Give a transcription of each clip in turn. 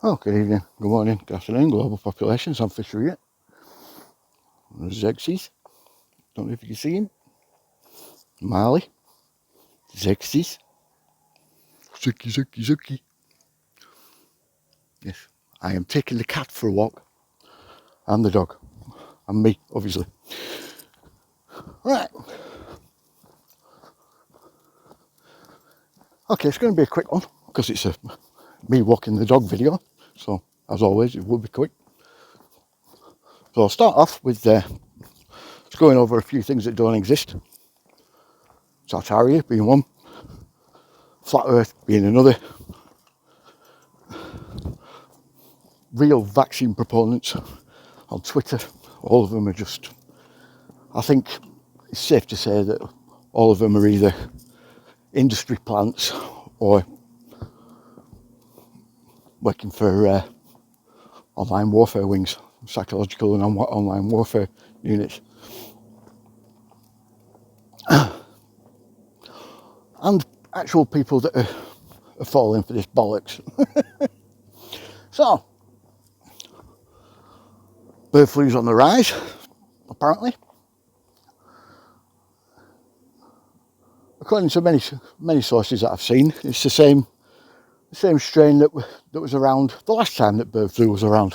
Oh, good evening, good morning, good afternoon, global populations. I'm Fisher here. There's Xerxes. Don't know if you can see him. Marley. Xerxes. Zuki. Yes, I am taking the cat for a walk. And the dog. And me, obviously. Right. Okay, it's going to be a quick one because it's me walking the dog video. So, as always, it will be quick. So I'll start off with going over a few things that don't exist. Tartaria being one. Flat Earth being another. Real vaccine proponents on Twitter, all of them are just, I think it's safe to say that all of them are either industry plants or working for online warfare wings, psychological and online warfare units. And actual people that are falling for this bollocks. So, bird flu's on the rise, apparently. According to many sources that I've seen, it's the same strain that was around the last time that bird flu was around.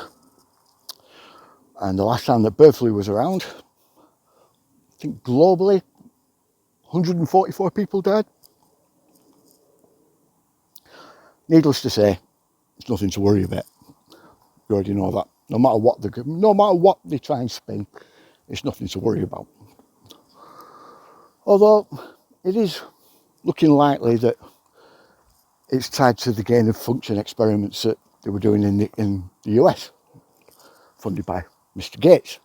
And the last time that bird flu was around, I think globally, 144 people died. Needless to say, it's nothing to worry about. You already know that. No matter what they try and spin, it's nothing to worry about. Although it is looking likely that it's tied to the gain of function experiments that they were doing in the US, funded by Mr. Gates,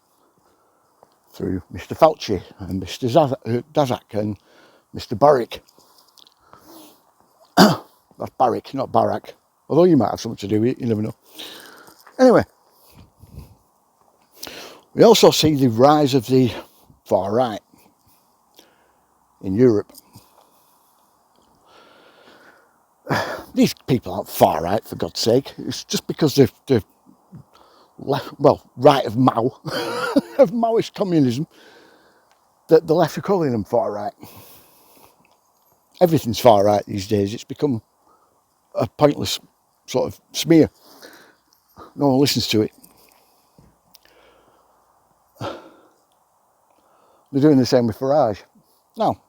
through Mr. Fauci and Mr. Daszak and Mr. Baric. That's Baric, not Barack. Although you might have something to do with it, you never know. Anyway, we also see the rise of the far right in Europe. These people aren't far right, for God's sake. It's just because they're right of Mao, of Maoist communism, that the left are calling them far right. Everything's far right these days. It's become a pointless sort of smear. No one listens to it. They're doing the same with Farage. Now,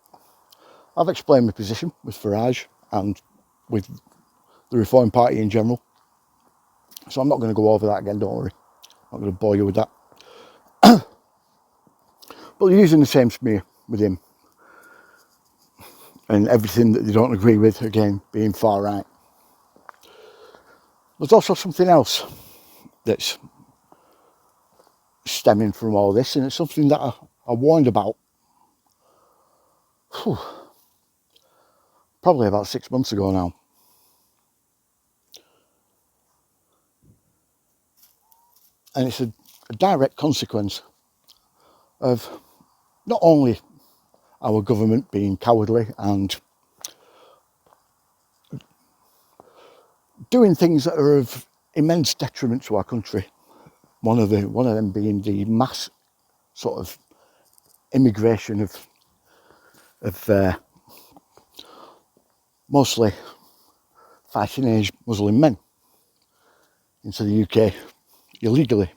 I've explained my position with Farage and with the Reform Party in general. So I'm not going to go over that again, don't worry. I'm not going to bore you with that. But they're using the same smear with him. And everything that they don't agree with, again, being far right. There's also something else that's stemming from all this, and it's something that I warned about probably about 6 months ago now. And it's a direct consequence of not only our government being cowardly and doing things that are of immense detriment to our country. One of them being the mass sort of immigration of mostly fighting age Muslim men into the UK illegally.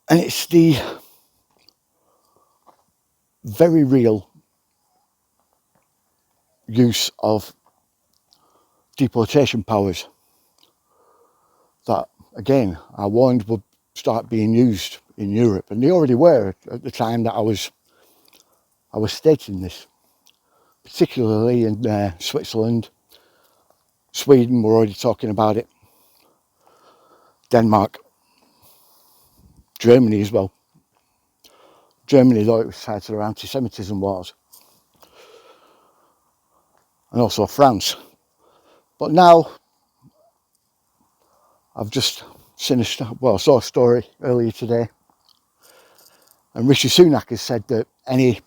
And it's the very real use of deportation powers that, again, I warned would start being used in Europe, and they already were at the time that I was stating this, particularly in Switzerland. Sweden were already talking about it. Denmark, Germany as well. Germany, though, it was tied to their anti-Semitism wars, and also France. But now I've just seen I saw a story earlier today, and Rishi Sunak has said that any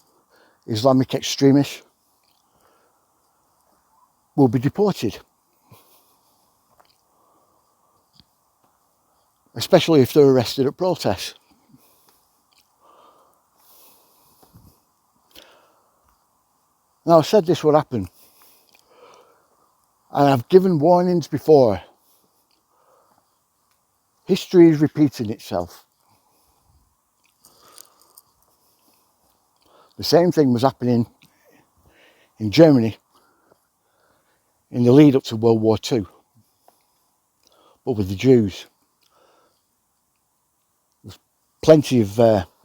Islamic extremist will be deported, especially if they're arrested at protests. Now, I said this would happen, and I've given warnings before. History is repeating itself. The same thing was happening in Germany in the lead up to World War II, but with the Jews. There's plenty of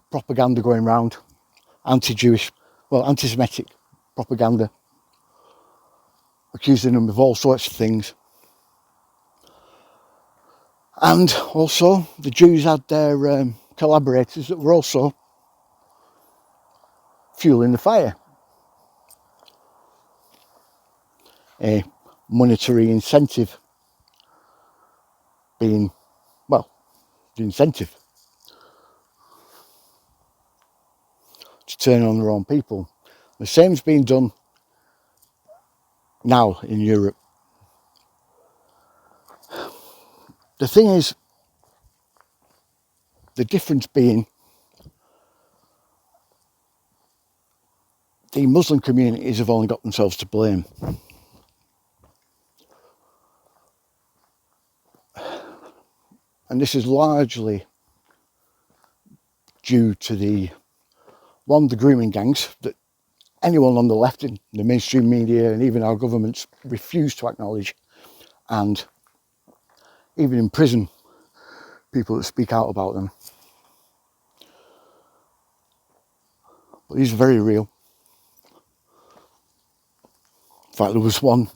propaganda going around, anti-Jewish, well, anti-Semitic propaganda, accusing them of all sorts of things. And also, the Jews had their collaborators that were also fueling the fire. A monetary incentive being, well, the incentive to turn on their own people. The same's being done now in Europe. The thing is, the difference being the Muslim communities have only got themselves to blame. And this is largely due to the grooming gangs that anyone on the left in the mainstream media and even our governments refuse to acknowledge, and even imprison people that speak out about them. But these are very real. In fact, there was one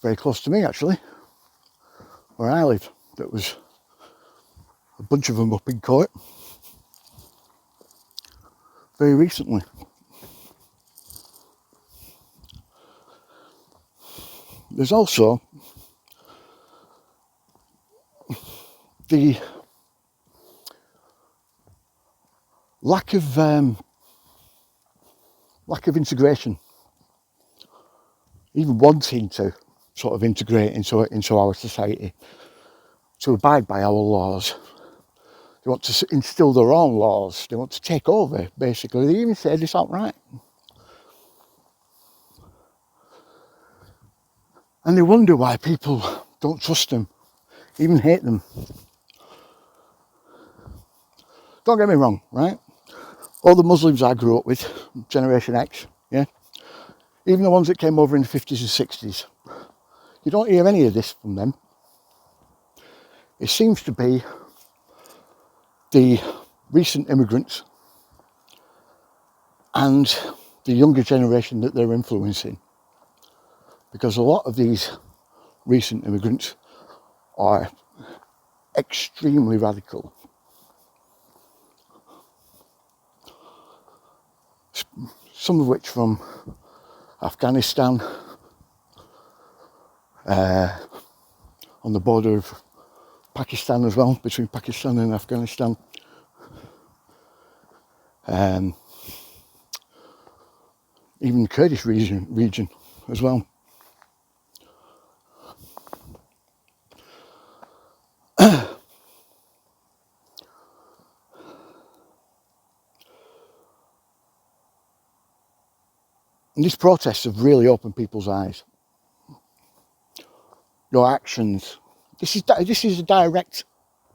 very close to me, actually, where I live, that was a bunch of them up in court very recently. There's also the lack of integration, even wanting to sort of integrate into our society, to abide by our laws. They want to instill their own laws. They want to take over, basically. They even say this outright. And they wonder why people don't trust them, even hate them. Don't get me wrong, right? All the Muslims I grew up with, Generation X, yeah? Even the ones that came over in the 50s and 60s, you don't hear any of this from them. It seems to be the recent immigrants and the younger generation that they're influencing. Because a lot of these recent immigrants are extremely radical. Some of which from Afghanistan, on the border of Pakistan as well, between Pakistan and Afghanistan. Even the Kurdish region as well. And these protests have really opened people's eyes. Your actions. This is a direct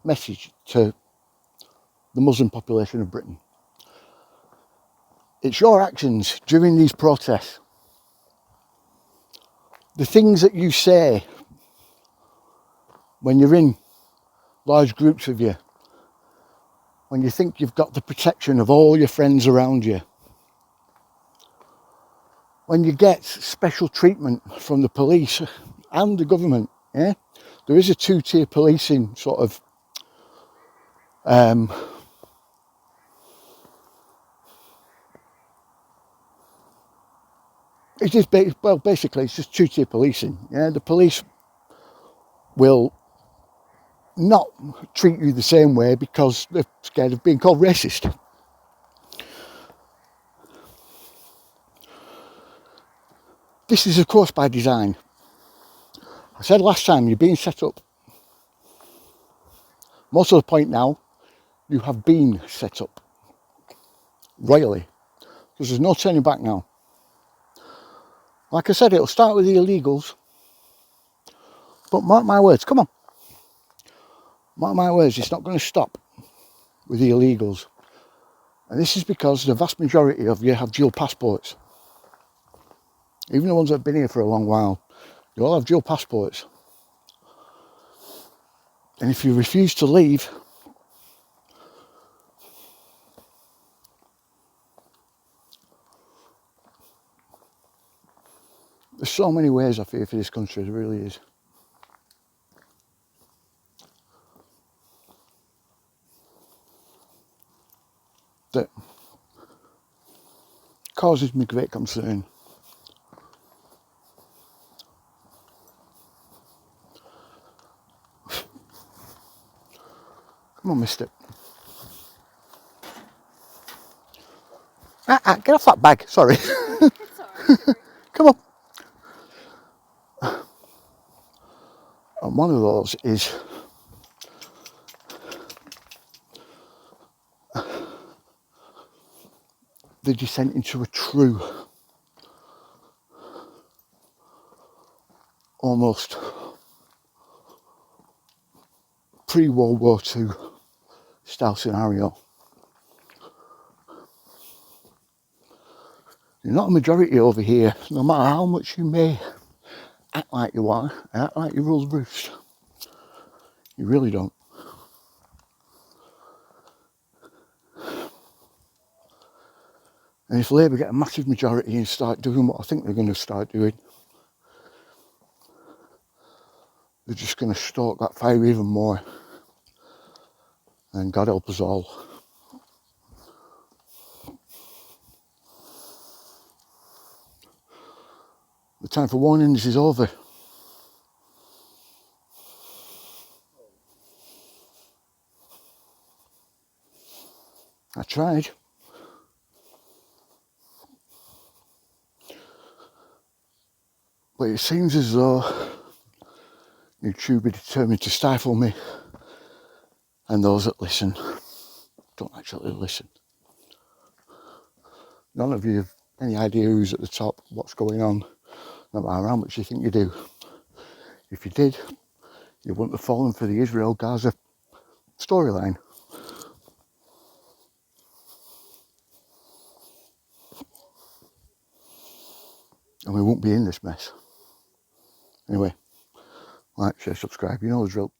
message to the Muslim population of Britain. It's your actions during these protests. The things that you say when you're in large groups of you, when you think you've got the protection of all your friends around you, when you get special treatment from the police and the government, yeah? There is a two-tier policing sort of it is basically it's just two-tier policing. Yeah, the police will not treat you the same way because they're scared of being called racist. This is of course by design. I said last time, you're being set up. Most of the point now, you have been set up royally, because there's no turning back now. Like I said, it'll start with the illegals, but mark my words, come on, mark my words, it's not going to stop with the illegals. And this is because the vast majority of you have dual passports. Even the ones that have been here for a long while, you all have dual passports. And if you refuse to leave, there's so many ways I fear for this country, there really is. That causes me great concern. Come on, mister. Get off that bag, sorry. It's alright. Come on. And one of those is the descent into a true, almost pre-World War II style scenario. You're not a majority over here, no matter how much you may act like you are, and act like you rule the roost. You really don't. And if Labour get a massive majority and start doing what I think they're going to start doing, they're just going to stoke that fire even more. And God help us all. The time for warnings is over. I tried. But it seems as though YouTube are determined to stifle me, and those that listen don't actually listen. None of you have any idea who's at the top, what's going on, no matter how much you think you do. If you did, you wouldn't have fallen for the Israel-Gaza storyline. And we won't be in this mess. Anyway, like, share, subscribe, you know the drill.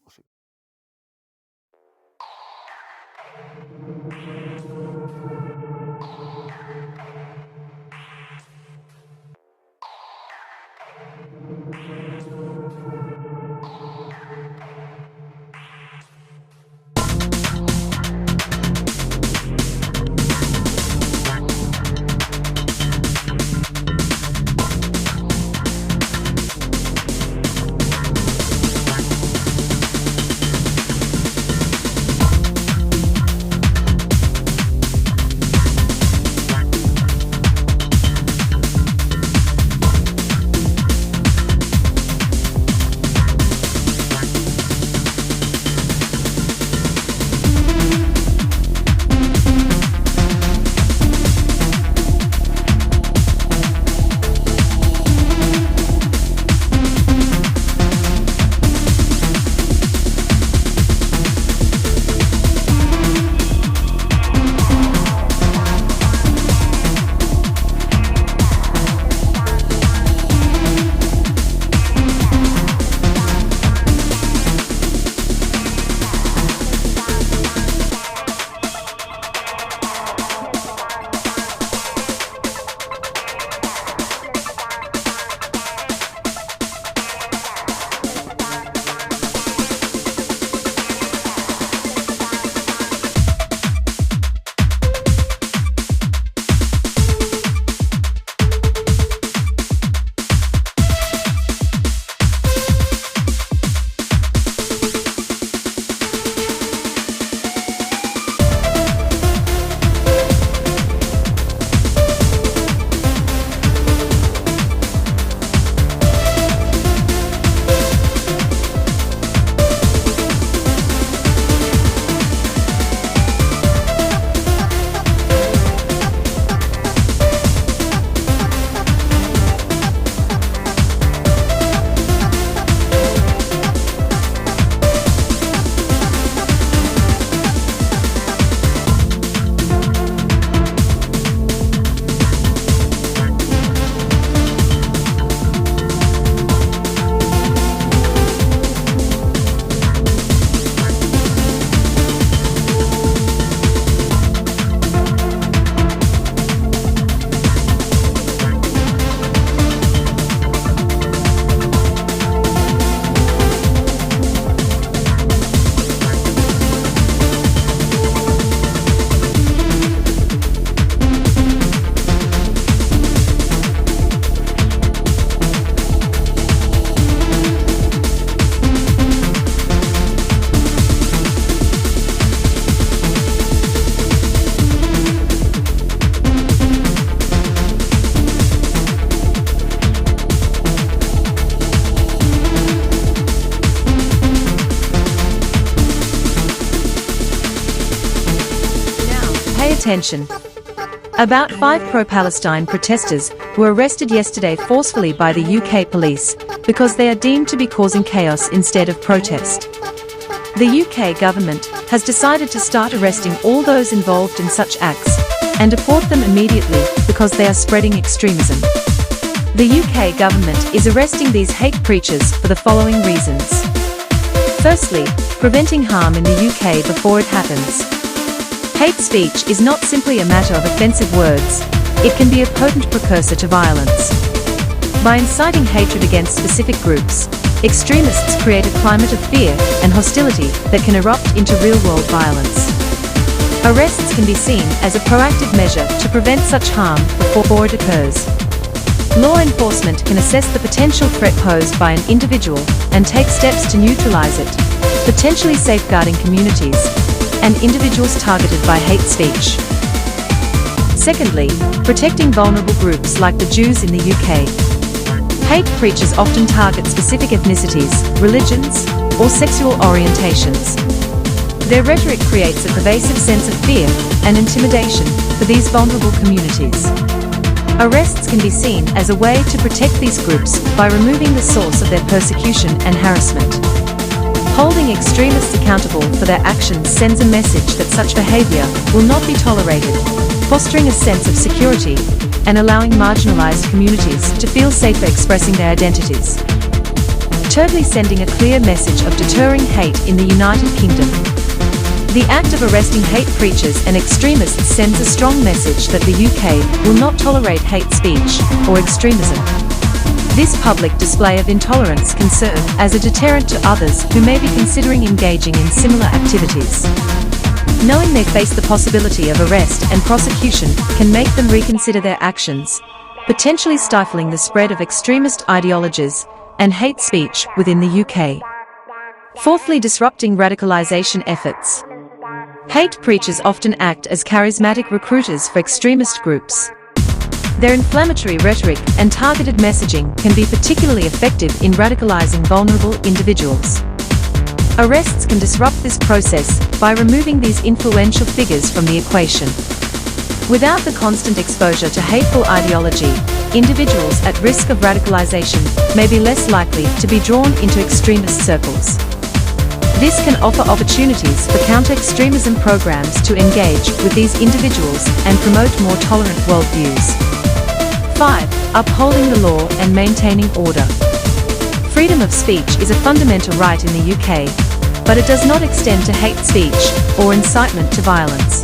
attention. About 5 pro-Palestine protesters were arrested yesterday forcefully by the UK police because they are deemed to be causing chaos instead of protest. The UK government has decided to start arresting all those involved in such acts and deport them immediately because they are spreading extremism. The UK government is arresting these hate preachers for the following reasons. Firstly, preventing harm in the UK before it happens. Hate speech is not simply a matter of offensive words, it can be a potent precursor to violence. By inciting hatred against specific groups, extremists create a climate of fear and hostility that can erupt into real-world violence. Arrests can be seen as a proactive measure to prevent such harm before it occurs. Law enforcement can assess the potential threat posed by an individual and take steps to neutralize it, potentially safeguarding communities and individuals targeted by hate speech. Secondly, protecting vulnerable groups like the Jews in the UK. Hate preachers often target specific ethnicities, religions, or sexual orientations. Their rhetoric creates a pervasive sense of fear and intimidation for these vulnerable communities. Arrests can be seen as a way to protect these groups by removing the source of their persecution and harassment. Holding extremists accountable for their actions sends a message that such behavior will not be tolerated, fostering a sense of security and allowing marginalized communities to feel safer expressing their identities. Thirdly, sending a clear message of deterring hate in the United Kingdom. The act of arresting hate preachers and extremists sends a strong message that the UK will not tolerate hate speech or extremism. This public display of intolerance can serve as a deterrent to others who may be considering engaging in similar activities. Knowing they face the possibility of arrest and prosecution can make them reconsider their actions, potentially stifling the spread of extremist ideologies and hate speech within the UK. Fourthly, disrupting radicalization efforts. Hate preachers often act as charismatic recruiters for extremist groups. Their inflammatory rhetoric and targeted messaging can be particularly effective in radicalizing vulnerable individuals. Arrests can disrupt this process by removing these influential figures from the equation. Without the constant exposure to hateful ideology, individuals at risk of radicalization may be less likely to be drawn into extremist circles. This can offer opportunities for counter-extremism programs to engage with these individuals and promote more tolerant worldviews. 5. Upholding the law and maintaining order. Freedom of speech is a fundamental right in the UK, but it does not extend to hate speech or incitement to violence.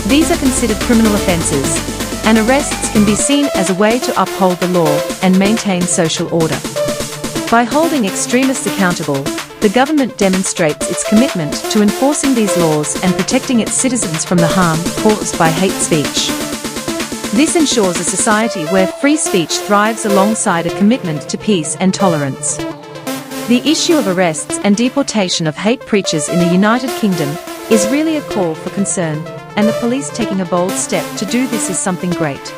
These are considered criminal offences, and arrests can be seen as a way to uphold the law and maintain social order. By holding extremists accountable, the government demonstrates its commitment to enforcing these laws and protecting its citizens from the harm caused by hate speech. This ensures a society where free speech thrives alongside a commitment to peace and tolerance. The issue of arrests and deportation of hate preachers in the United Kingdom is really a call for concern, and the police taking a bold step to do this is something great.